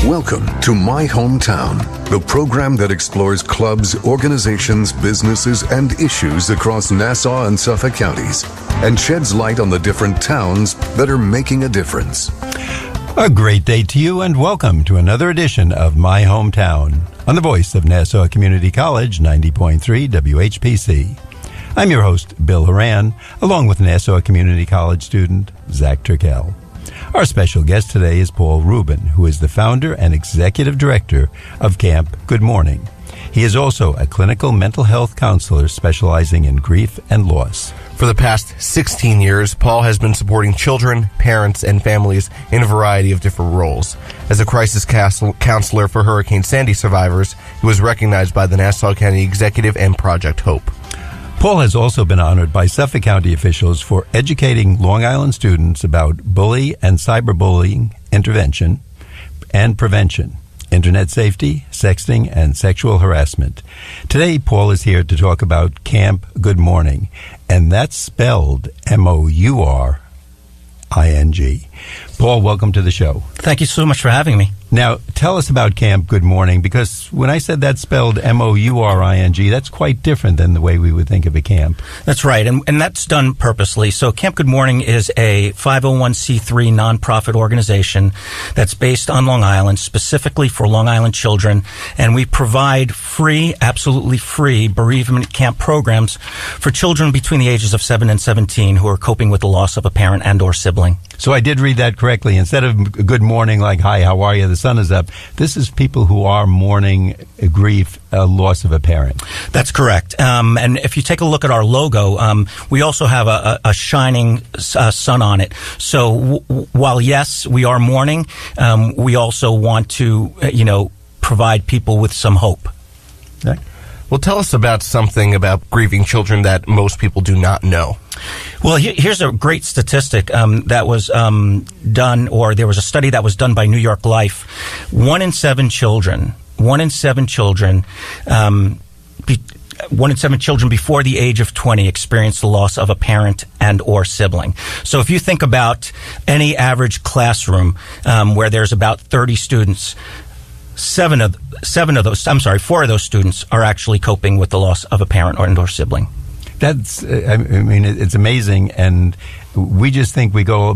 Welcome to My Hometown, the program that explores clubs, organizations, businesses, and issues across Nassau and Suffolk counties and sheds light on the different towns that are making a difference. A great day to you and welcome to another edition of My Hometown on the voice of Nassau Community College 90.3 WHPC. I'm your host, Bill Horan, along with Nassau Community College student Zach Turkel. Our special guest today is Paul Rubin, who is the founder and executive director of Camp Good Mourning. He is also a clinical mental health counselor specializing in grief and loss. For the past 16 years, Paul has been supporting children, parents, and families in a variety of different roles. As a crisis counselor for Hurricane Sandy survivors, he was recognized by the Nassau County Executive and Project Hope. Paul has also been honored by Suffolk County officials for educating Long Island students about bully and cyberbullying intervention and prevention, internet safety, sexting, and sexual harassment. Today, Paul is here to talk about Camp Good Mourning, and that's spelled Mouring. Paul, welcome to the show. Thank you so much for having me. Now, tell us about Camp Good Mourning, because when I said that spelled Mouring, that's quite different than the way we would think of a camp. That's right, and that's done purposely. So Camp Good Mourning is a 501c3 nonprofit organization that's based on Long Island, specifically for Long Island children, and we provide free, absolutely free bereavement camp programs for children between the ages of 7 and 17 who are coping with the loss of a parent and or sibling. So I did read that correctly. Instead of good morning, like, hi, how are you? The sun is up. This is people who are mourning grief, loss of a parent. That's correct. And if you take a look at our logo, we also have a shining sun on it. So while, yes, we are mourning, we also want to, provide people with some hope. Okay. Well, tell us about something about grieving children that most people do not know. Well, here's a great statistic that was done, or there was a study that was done by New York Life. 1 in 7 children before the age of 20 experience the loss of a parent and or sibling. So if you think about any average classroom where there's about 30 students, 4 of those students are actually coping with the loss of a parent or sibling. That's, it's amazing, and we just think we go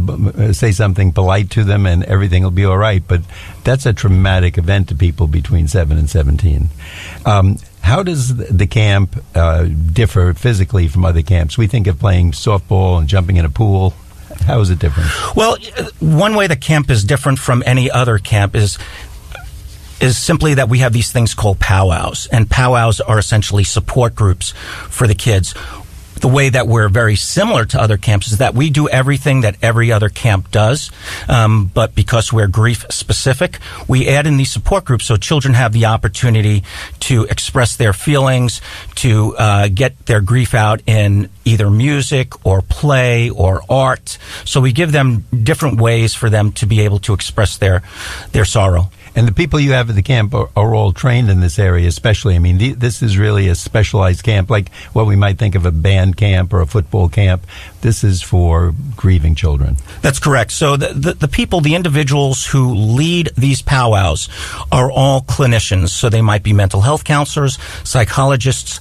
say something polite to them and everything will be all right, but that's a traumatic event to people between 7 and 17. How does the camp differ physically from other camps? We think of playing softball and jumping in a pool. How is it different? Well, one way the camp is different from any other camp is simply that we have these things called powwows, and powwows are essentially support groups for the kids. The way that we're very similar to other camps is that we do everything that every other camp does, but because we're grief specific, we add in these support groups so children have the opportunity to express their feelings, to get their grief out in either music or play or art. So we give them different ways for them to be able to express their sorrow. And the people you have at the camp are all trained in this area, especially. I mean, this is really a specialized camp, like what we might think of a band camp or a football camp. This is for grieving children. That's correct. So the people, the individuals who lead these powwows are all clinicians. So they might be mental health counselors, psychologists,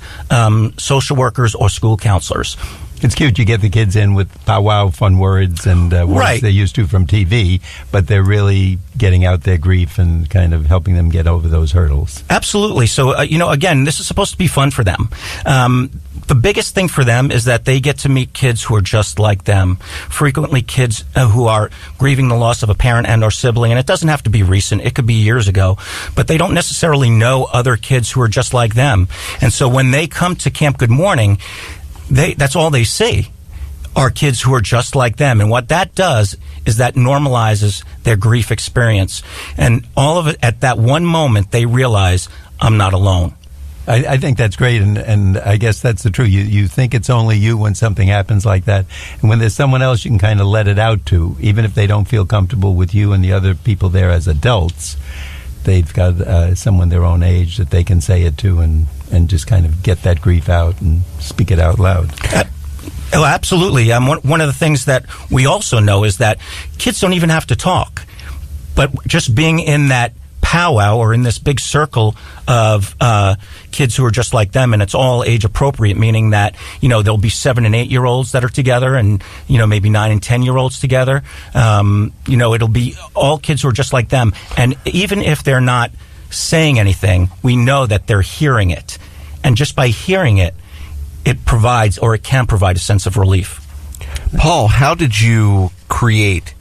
social workers, or school counselors. It's cute. You get the kids in with powwow fun words and words they're used to from TV, but they're really getting out their grief and kind of helping them get over those hurdles. Absolutely. So, again, this is supposed to be fun for them. The biggest thing for them is that they get to meet kids who are just like them. Frequently kids who are grieving the loss of a parent and or sibling, and it doesn't have to be recent. It could be years ago, but they don't necessarily know other kids who are just like them. And so when they come to Camp Good Mourning, that's all they see are kids who are just like them. And what that does is that normalizes their grief experience. And all of it, at that one moment, they realize, I'm not alone. I think that's great, and I guess that's the truth. You think it's only you when something happens like that. And when there's someone else you can kind of let it out to, even if they don't feel comfortable with you and the other people there as adults, they've got someone their own age that they can say it to and just kind of get that grief out and speak it out loud. Oh, absolutely. One of the things that we also know is that kids don't even have to talk, but just being in that powwow or in this big circle of kids who are just like them, and it's all age appropriate, meaning that, there'll be 7 and 8 year olds that are together, and maybe 9 and 10 year olds together. It'll be all kids who are just like them, and even if they're not saying anything, we know that they're hearing it, and just by hearing it, it provides, or it can provide, a sense of relief. Paul, how did you create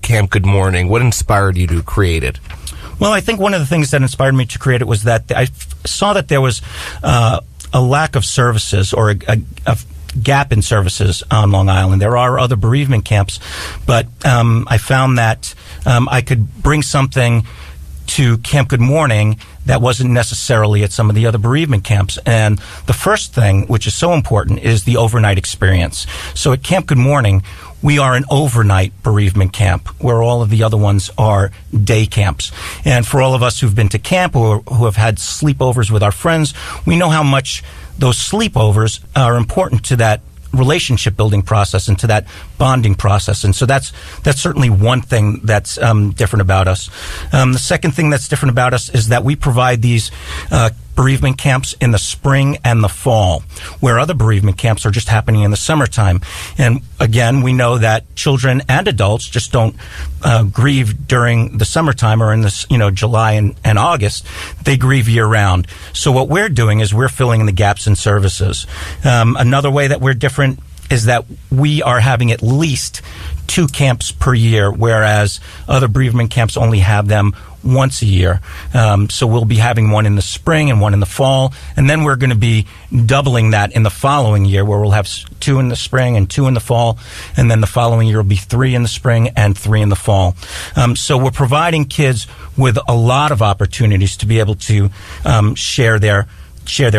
Camp Good Mourning? What inspired you to create it? Well, I think one of the things that inspired me to create it was that I saw that there was a lack of services, or a gap in services on Long Island. There are other bereavement camps, but I found that I could bring something to Camp Good Mourning that wasn't necessarily at some of the other bereavement camps. And the first thing, which is so important, is the overnight experience. So at Camp Good Mourning, we are an overnight bereavement camp, where all of the other ones are day camps. And for all of us who've been to camp or who have had sleepovers with our friends, we know how much those sleepovers are important to that relationship building process and to that bonding process. And so that's certainly one thing that's different about us. The second thing that's different about us is that we provide these bereavement camps in the spring and the fall, where other bereavement camps are just happening in the summertime. And again, we know that children and adults just don't grieve during the summertime or in this, July and August. They grieve year round. So what we're doing is we're filling in the gaps in services. Another way that we're different is that we are having at least 2 camps per year, whereas other bereavement camps only have them once a year. So we'll be having one in the spring and one in the fall, and then we're going to be doubling that in the following year, where we'll have 2 in the spring and 2 in the fall, and then the following year will be 3 in the spring and 3 in the fall. So we're providing kids with a lot of opportunities to be able to share their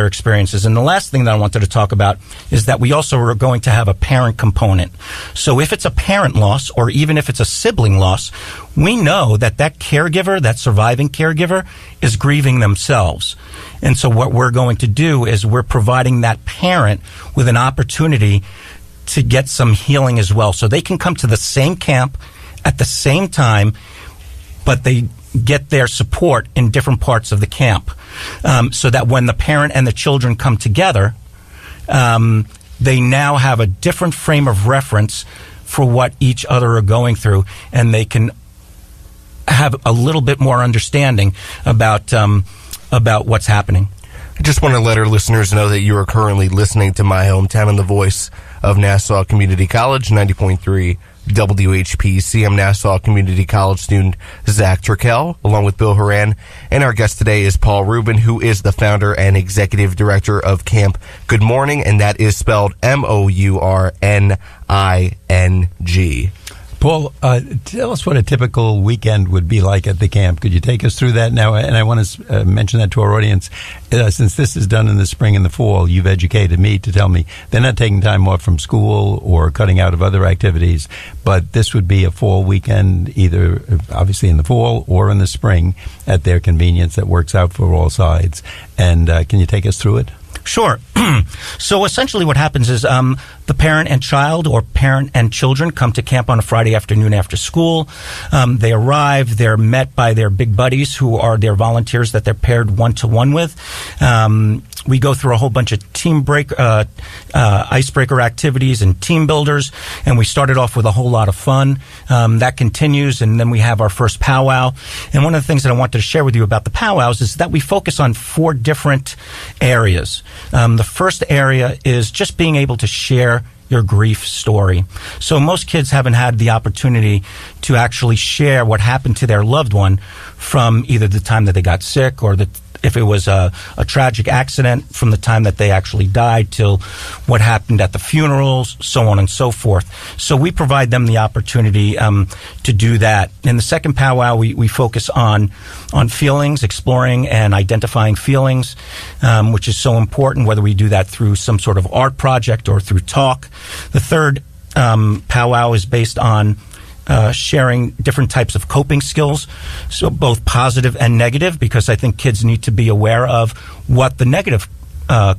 experiences. And the last thing that I wanted to talk about is that we also are going to have a parent component. So if it's a parent loss, or even if it's a sibling loss, we know that caregiver, that surviving caregiver, is grieving themselves. And so what we're going to do is we're providing that parent with an opportunity to get some healing as well. So they can come to the same camp at the same time, but they get their support in different parts of the camp, so that when the parent and the children come together, they now have a different frame of reference for what each other are going through, and they can have a little bit more understanding about what's happening. I just want to let our listeners know that you are currently listening to My Hometown and the voice of Nassau Community College, 90.3 WHPC. I'm Nassau Community College student Zach Turkel, along with Bill Horan, and our guest today is Paul Rubin, who is the founder and executive director of Camp Good Mourning, and that is spelled Mourning. Paul, tell us what a typical weekend would be like at the camp. Could you take us through that now? And I want to mention that to our audience. Since this is done in the spring and the fall, you've educated me to tell me they're not taking time off from school or cutting out of other activities, but this would be a fall weekend, either obviously in the fall or in the spring, at their convenience, that works out for all sides. And can you take us through it? Sure. So essentially what happens is the parent and child, or parent and children, come to camp on a Friday afternoon after school. They arrive. They're met by their big buddies, who are their volunteers that they're paired one-to-one with. We go through a whole bunch of icebreaker activities and team builders, and we started off with a whole lot of fun. That continues, and then we have our first powwow. And one of the things that I wanted to share with you about the powwows is that we focus on 4 different areas. The first area is just being able to share your grief story. So most kids haven't had the opportunity to actually share what happened to their loved one, from either the time that they got sick, or if it was a tragic accident, from the time that they actually died till what happened at the funerals, so on and so forth. So we provide them the opportunity to do that. In the second powwow, we focus on feelings, exploring and identifying feelings, which is so important, whether we do that through some sort of art project or through talk. The third powwow is based on sharing different types of coping skills, so both positive and negative, because I think kids need to be aware of what the negative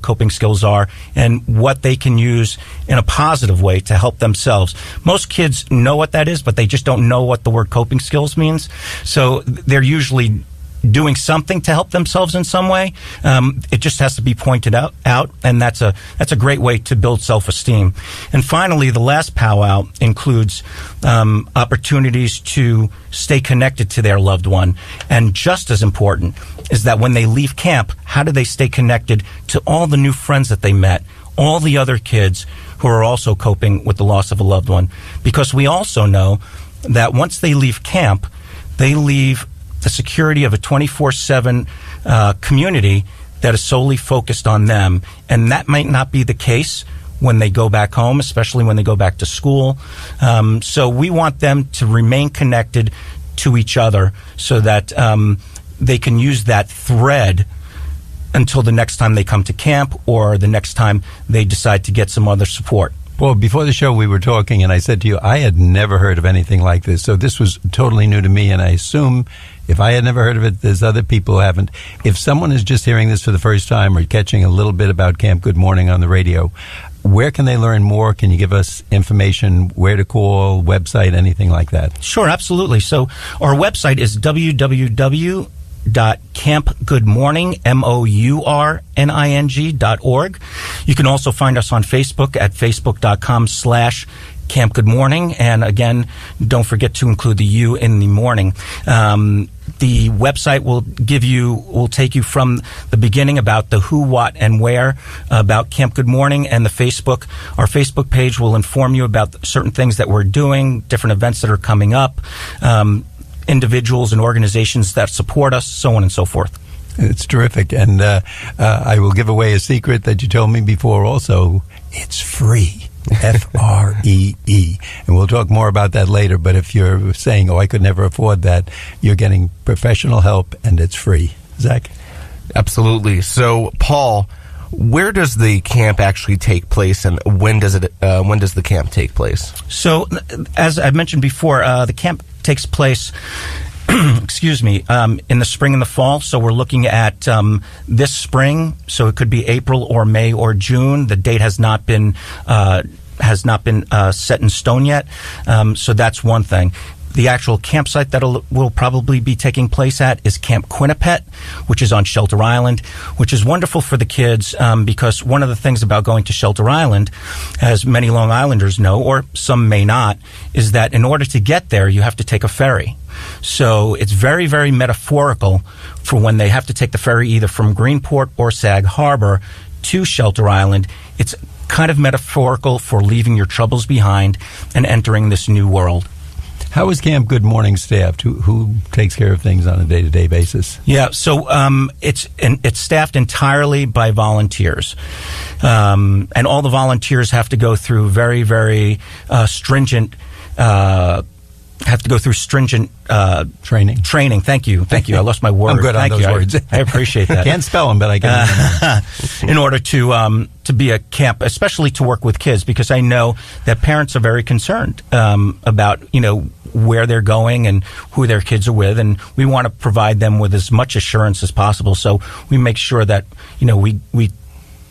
coping skills are and what they can use in a positive way to help themselves. Most kids know what that is, but they just don't know what the word coping skills means. So they're usually doing something to help themselves in some way. It just has to be pointed out, and that's a great way to build self-esteem. And finally, the last powwow includes opportunities to stay connected to their loved one. And just as important is that when they leave camp, how do they stay connected to all the new friends that they met, all the other kids who are also coping with the loss of a loved one? Because we also know that once they leave camp, they leave the security of a 24/7 community that is solely focused on them. And that might not be the case when they go back home, especially when they go back to school. So we want them to remain connected to each other so that they can use that thread until the next time they come to camp or the next time they decide to get some other support. Well, before the show we were talking, and I said to you, I had never heard of anything like this. So this was totally new to me, and I assume if I had never heard of it, there's other people who haven't. If someone is just hearing this for the first time or catching a little bit about Camp Good Morning on the radio, where can they learn more? Can you give us information, where to call, website, anything like that? Sure, absolutely. So our website is www.campgoodmorning, MOURNING.org. You can also find us on Facebook at facebook.com/Camp Good Morning. And again, don't forget to include the U in the morning. The website will take you from the beginning about the who, what, and where about Camp Good Morning, and our Facebook page will inform you about certain things that we're doing, different events that are coming up, individuals and organizations that support us, so on and so forth. It's terrific. And I will give away a secret that you told me before also. It's free. FREE. And we'll talk more about that later. But if you're saying, I could never afford that, you're getting professional help and it's free. Zach? Absolutely. So, Paul, where does the camp actually take place, and when does the camp take place? So, as I mentioned before, the camp takes place excuse me, in the spring and the fall. So we're looking at this spring. So it could be April or May or June. The date has not been set in stone yet. So that's one thing. The actual campsite that will probably be taking place at is Camp Quinnipiac, which is on Shelter Island, which is wonderful for the kids because one of the things about going to Shelter Island, as many Long Islanders know, or some may not, is that in order to get there, you have to take a ferry. So it's very, very metaphorical for when they have to take the ferry either from Greenport or Sag Harbor to Shelter Island. It's kind of metaphorical for leaving your troubles behind and entering this new world. How is Camp Good Morning staffed? Who takes care of things on a day-to-day basis? Yeah, so it's staffed entirely by volunteers, and all the volunteers have to go through very, very stringent. Training. Thank you. I lost my word. I'm good on those words. I appreciate that. Can't spell them, but I can. In order to be a camp, especially to work with kids, because I know that parents are very concerned about where they're going and who their kids are with, and we want to provide them with as much assurance as possible. So we make sure that we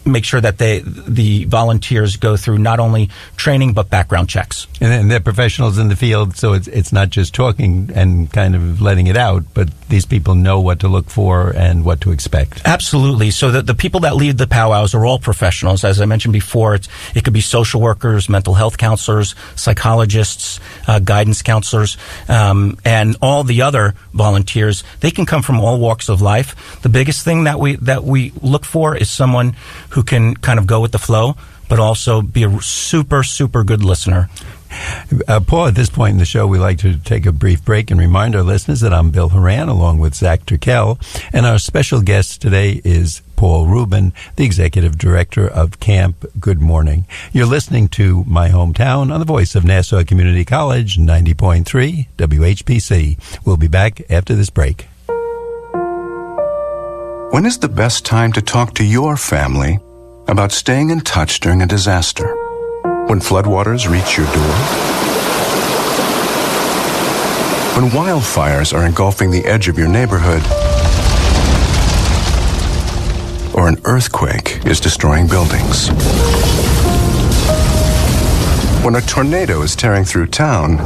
make sure that the volunteers go through not only training but background checks. And they're professionals in the field, so it's not just talking and kind of letting it out, but these people know what to look for and what to expect. Absolutely. So the people that lead the powwows are all professionals. As I mentioned before, it could be social workers, mental health counselors, psychologists, guidance counselors, and all the other volunteers. They can come from all walks of life. The biggest thing that we look for is someone who can kind of go with the flow, but also be a super, super good listener. Paul, at this point in the show, we like to take a brief break and remind our listeners that I'm Bill Horan, along with Zach Turkel, and our special guest today is Paul Rubin, the Executive Director of Camp Good Morning. You're listening to My Hometown on the voice of Nassau Community College, 90.3 WHPC. We'll be back after this break. When is the best time to talk to your family about staying in touch during a disaster? When floodwaters reach your door? When wildfires are engulfing the edge of your neighborhood? or an earthquake is destroying buildings. When a tornado is tearing through town,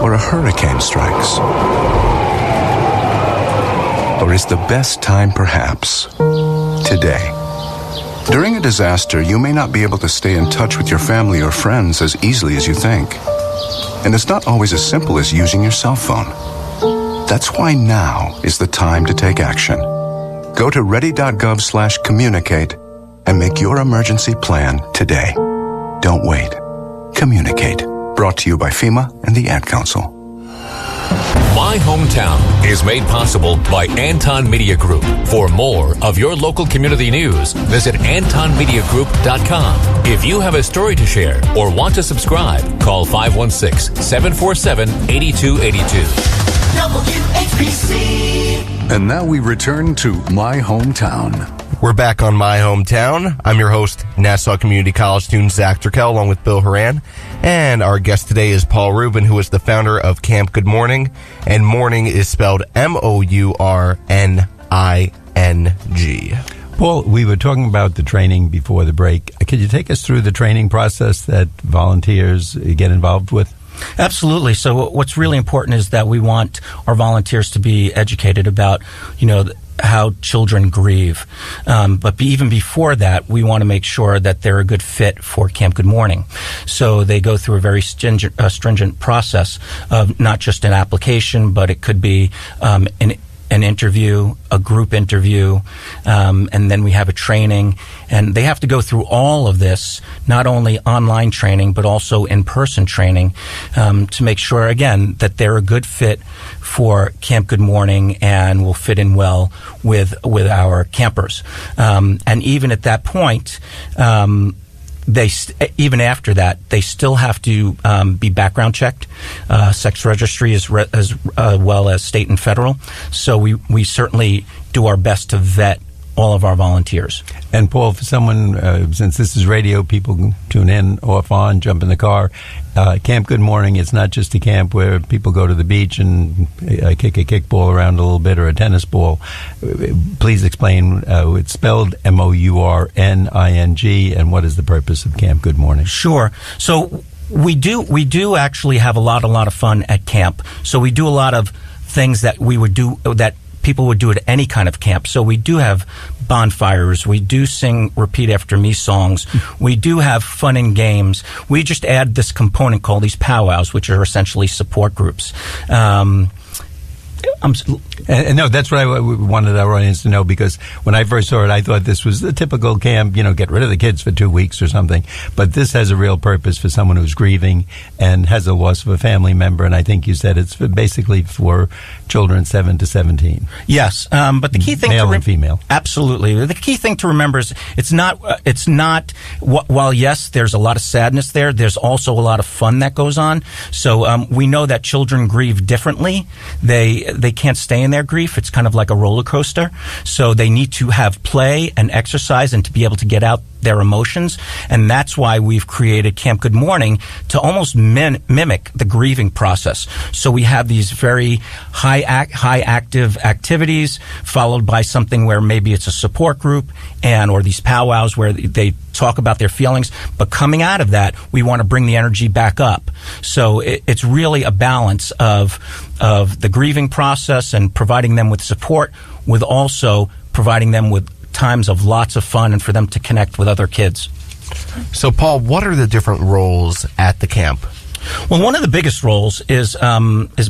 or a hurricane strikes. Or is the best time perhaps today? During a disaster, you may not be able to stay in touch with your family or friends as easily as you think. And it's not always as simple as using your cell phone. That's why now is the time to take action. Go to ready.gov/communicate and make your emergency plan today. Don't wait. Communicate. Brought to you by FEMA and the Ad Council. My Hometown is made possible by Anton Media Group. For more of your local community news, visit AntonMediaGroup.com. If you have a story to share or want to subscribe, call 516-747-8282. WHPC. And now we return to My Hometown. We're back on My Hometown. I'm your host, Nassau Community College student Zach Turkel, along with Bill Horan. And our guest today is Paul Rubin, who is the founder of Camp Good Mourning. And Mourning is spelled Mourning. Paul, we were talking about the training before the break. Could you take us through the training process that volunteers get involved with? Absolutely. So what's really important is that we want our volunteers to be educated about, how children grieve. But even before that, we want to make sure that they're a good fit for Camp Good Mourning. So they go through a very stringent process of not just an application, but it could be an interview, a group interview, and then we have a training. And they have to go through all of this, not only online training, but also in-person training, to make sure, again, that they're a good fit for Camp Good Mourning and will fit in well with our campers. And even at that point, even after that, they still have to be background checked, sex registry as well as state and federal. So we certainly do our best to vet all of our volunteers. And Paul, for someone, since this is radio, people can tune in, off, on, jump in the car. Camp Good Mourning, it's not just a camp where people go to the beach and kick a kickball around a little bit or a tennis ball. Please explain, it's spelled Mourning, and what is the purpose of Camp Good Mourning? Sure. So we do actually have a lot of fun at camp. So we do a lot of things that we would do, that people would do at any kind of camp. So we do have bonfires. We do sing Repeat After Me songs. We do have fun and games. We just add this component called these powwows, which are essentially support groups. No, that's what I wanted our audience to know, because when I first saw it, I thought this was the typical camp, get rid of the kids for 2 weeks or something. But this has a real purpose for someone who's grieving and has a loss of a family member. And I think you said it's basically for children 7 to 17. Yes, but the key thing, male and female, absolutely. The key thing to remember is it's not. While yes, there's a lot of sadness there, there's also a lot of fun that goes on. So we know that children grieve differently. They can't stay in their grief. It's kind of like a roller coaster. So they need to have play and exercise and to be able to get out their emotions. And that's why we've created Camp Good Mourning, to almost mimic the grieving process. So we have these very high active activities, followed by something where maybe it's a support group or these powwows where they talk about their feelings. But coming out of that, we want to bring the energy back up. So it's really a balance of the grieving process and providing them with support, with also providing them with times of lots of fun and for them to connect with other kids. So, Paul, what are the different roles at the camp? Well, one of the biggest roles is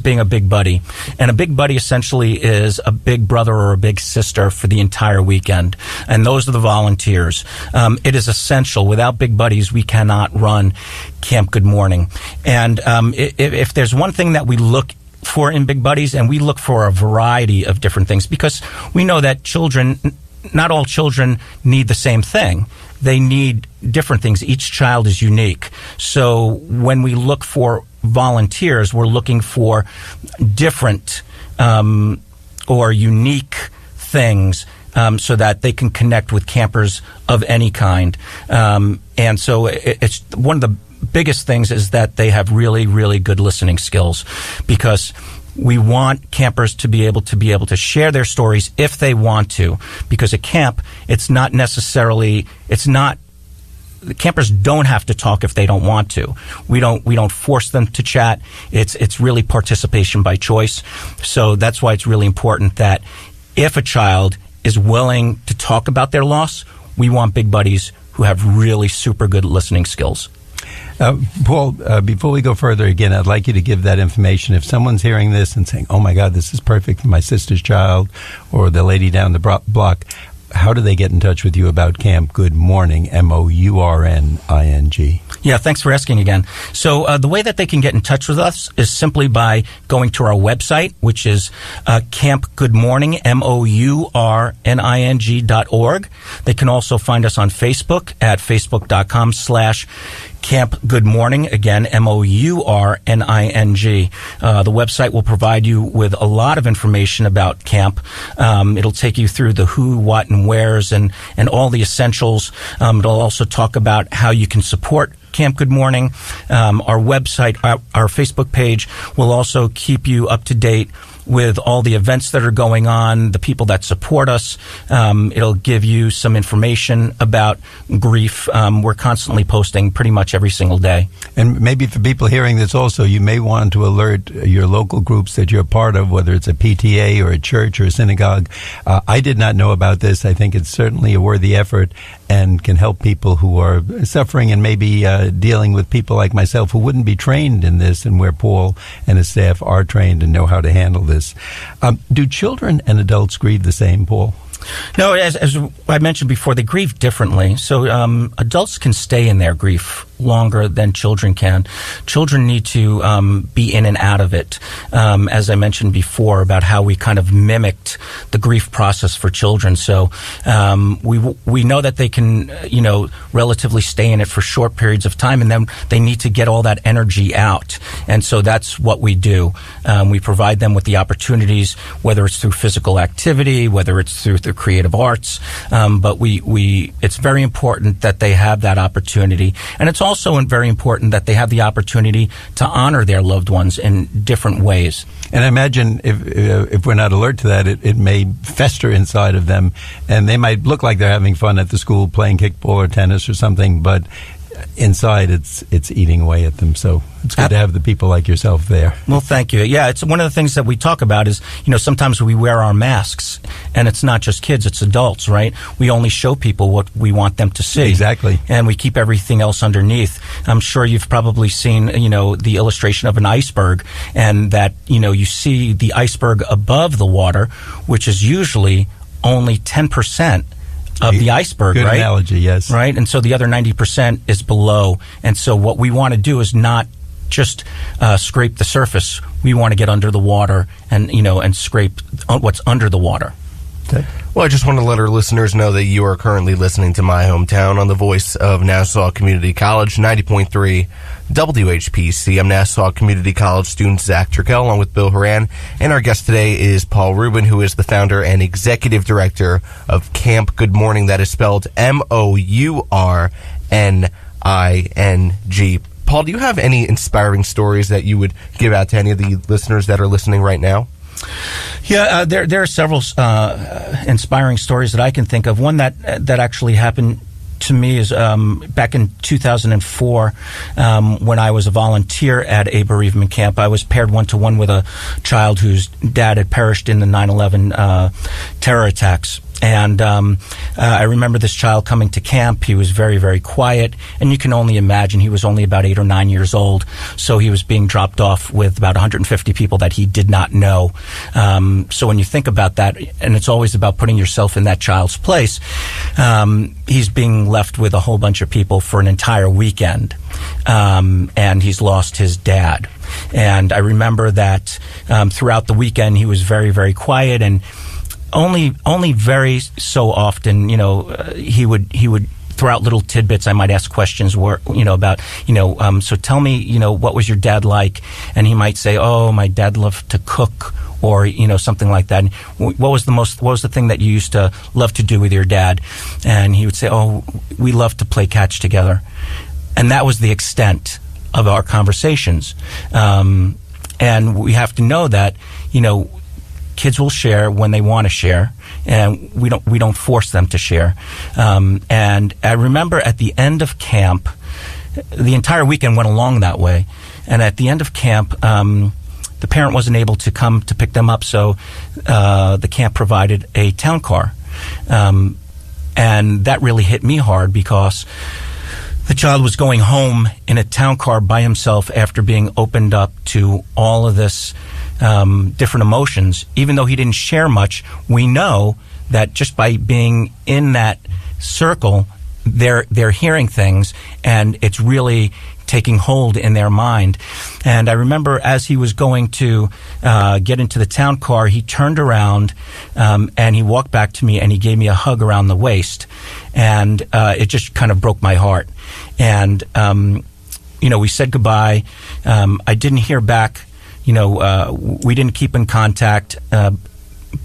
being a big buddy. And a big buddy essentially is a big brother or a big sister for the entire weekend. And those are the volunteers. It is essential. Without big buddies, we cannot run Camp Good Mourning. And if there's one thing that we look for in big buddies, and we look for a variety of different things, because we know that not all children need the same thing. They need different things. Each child is unique. So when we look for volunteers, we're looking for different or unique things so that they can connect with campers of any kind. And so it's one of the biggest things is that they have really, really good listening skills, because We want campers to be able to share their stories if they want to, because at camp, the campers don't have to talk if they don't want to. We don't force them to chat. It's really participation by choice. So that's why it's really important that if a child is willing to talk about their loss, we want big buddies who have really super good listening skills. Paul, before we go further, again, I'd like you to give that information. If someone's hearing this and saying, oh my God, this is perfect for my sister's child or the lady down the block, how do they get in touch with you about Camp Good Mourning, Mourning? Yeah, thanks for asking again. So the way that they can get in touch with us is simply by going to our website, which is Camp Good Mourning, Mourning.org. They can also find us on Facebook at facebook.com/Camp Good Mourning, again, Mourning. The website will provide you with a lot of information about camp. It'll take you through the who, what, and wheres and all the essentials. It'll also talk about how you can support Camp Good Mourning. Our website, our Facebook page will also keep you up to date with all the events that are going on, the people that support us. It'll give you some information about grief. We're constantly posting pretty much every single day. And maybe for people hearing this also, you may want to alert your local groups that you're part of, whether it's a PTA or a church or a synagogue. I did not know about this. I think it's certainly a worthy effort and can help people who are suffering and maybe dealing with people like myself who wouldn't be trained in this, and where Paul and his staff are trained and know how to handle this. Do children and adults grieve the same, Paul? No, as I mentioned before, they grieve differently. So adults can stay in their grief longer than children can. Children need to be in and out of it. As I mentioned before about how we kind of mimicked the grief process for children. So we know that they can, relatively stay in it for short periods of time, and then they need to get all that energy out. And so that's what we do. We provide them with the opportunities, whether it's through physical activity, whether it's through the creative arts, but it's very important that they have that opportunity. And it's also very important that they have the opportunity to honor their loved ones in different ways. And I imagine if we're not alert to that, it may fester inside of them, and they might look like they're having fun at the school playing kickball or tennis or something, but inside it's eating away at them. So it's good to have the people like yourself there. Well, thank you. Yeah, it's one of the things that we talk about is, sometimes we wear our masks, and it's not just kids, it's adults, right? We only show people what we want them to see. Exactly. And we keep everything else underneath. I'm sure you've probably seen, the illustration of an iceberg, and that, you see the iceberg above the water, which is usually only 10% of the iceberg, Good right? analogy, yes. Right, and so the other 90% is below. And so what we want to do is not just scrape the surface. We want to get under the water and scrape what's under the water. Okay. Well, I just want to let our listeners know that you are currently listening to My Hometown on the voice of Nassau Community College, 90.3 WHPC. I'm Nassau Community College student Zach Turkel, along with Bill Horan, and our guest today is Paul Rubin, who is the founder and executive director of Camp Good Mourning. That is spelled Mourning. Paul, do you have any inspiring stories that you would give out to any of the listeners that are listening right now? Yeah, there are several inspiring stories that I can think of. One that actually happened to me is back in 2004 when I was a volunteer at a bereavement camp. I was paired one-to-one with a child whose dad had perished in the 9/11 terror attacks. And I remember this child coming to camp. He was very, very quiet, and you can only imagine he was only about 8 or 9 years old. So he was being dropped off with about 150 people that he did not know. So when you think about that, and it's always about putting yourself in that child's place, he's being left with a whole bunch of people for an entire weekend, and he's lost his dad. And I remember that throughout the weekend he was very, very quiet, and only very so often, he would throw out little tidbits. I might ask questions about, so tell me, what was your dad like? And he might say, oh, my dad loved to cook, or, something like that. And what was the thing that you used to love to do with your dad? And he would say, oh, we loved to play catch together. And that was the extent of our conversations. And we have to know that, kids will share when they want to share, and we don't force them to share. And I remember at the end of camp, the entire weekend went along that way. And at the end of camp, the parent wasn't able to come to pick them up, so the camp provided a town car. And that really hit me hard because the child was going home in a town car by himself after being opened up to all of this different emotions. Even though he didn't share much, we know that just by being in that circle, they're hearing things, and it's really taking hold in their mind. And I remember as he was going to get into the town car, he turned around and he walked back to me and he gave me a hug around the waist. And it just kind of broke my heart. And, we said goodbye. I didn't hear back. We didn't keep in contact.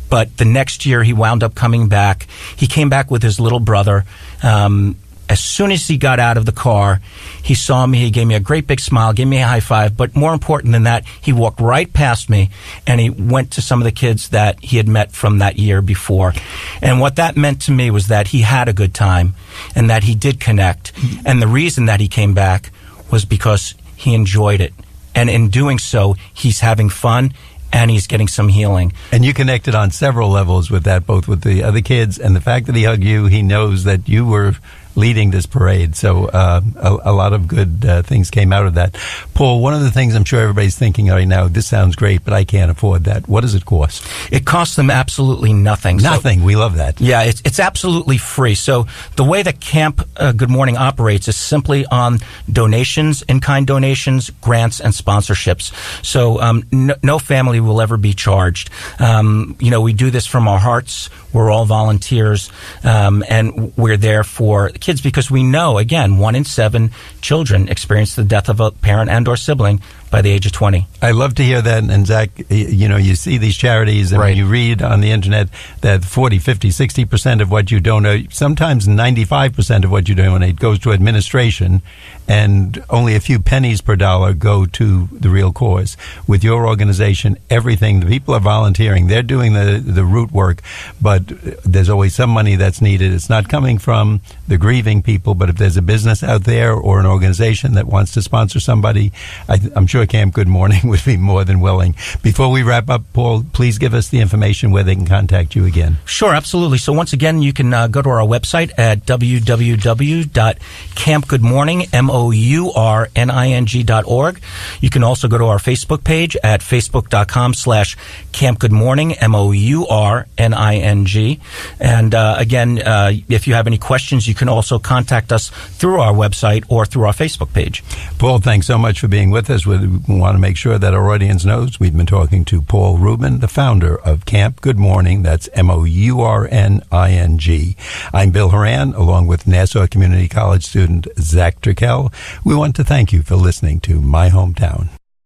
But the next year he wound up coming back. He came back with his little brother. As soon as he got out of the car, he saw me, he gave me a great big smile, gave me a high five, but more important than that, he walked right past me and he went to some of the kids that he had met from that year before. And what that meant to me was that he had a good time and that he did connect. And the reason that he came back was because he enjoyed it. And in doing so, he's having fun and he's getting some healing. And you connected on several levels with that, both with the other kids and the fact that he hugged you. He knows that you were leading this parade. So a lot of good things came out of that. Paul, one of the things I'm sure everybody's thinking right now, this sounds great, but I can't afford that. What does it cost? It costs them absolutely nothing. Nothing. We love that. Yeah, it's absolutely free. So the way that Camp Good Mourning operates is simply on donations, in-kind donations, grants, and sponsorships. So no family will ever be charged. We do this from our hearts. We're all volunteers, and we're there for kids because we know, again, 1 in 7 children experience the death of a parent and or sibling by the age of 20. I love to hear that. And Zach, you see these charities and right. When you read on the internet that 40, 50, 60% of what you donate, sometimes 95% of what you donate goes to administration and only a few pennies per dollar go to the real cause. With your organization, everything, the people are volunteering. They're doing the root work, but there's always some money that's needed. It's not coming from the grieving people, but if there's a business out there or an organization that wants to sponsor somebody, I'm sure Camp Good Mourning would be more than willing. Before we wrap up, Paul, please give us the information where they can contact you again. Sure, absolutely. So once again, you can go to our website at www.campgoodmourning.org. You can also go to our Facebook page at facebook.com/campgoodmourning, MOURNING. And again, if you have any questions, you can also contact us through our website or through our Facebook page. Paul, thanks so much for being with us. We want to make sure that our audience knows we've been talking to Paul Rubin, the founder of Camp Good Mourning. That's MOURNING. I'm Bill Horan, along with Nassau Community College student Zach Turkel. We want to thank you for listening to My Hometown.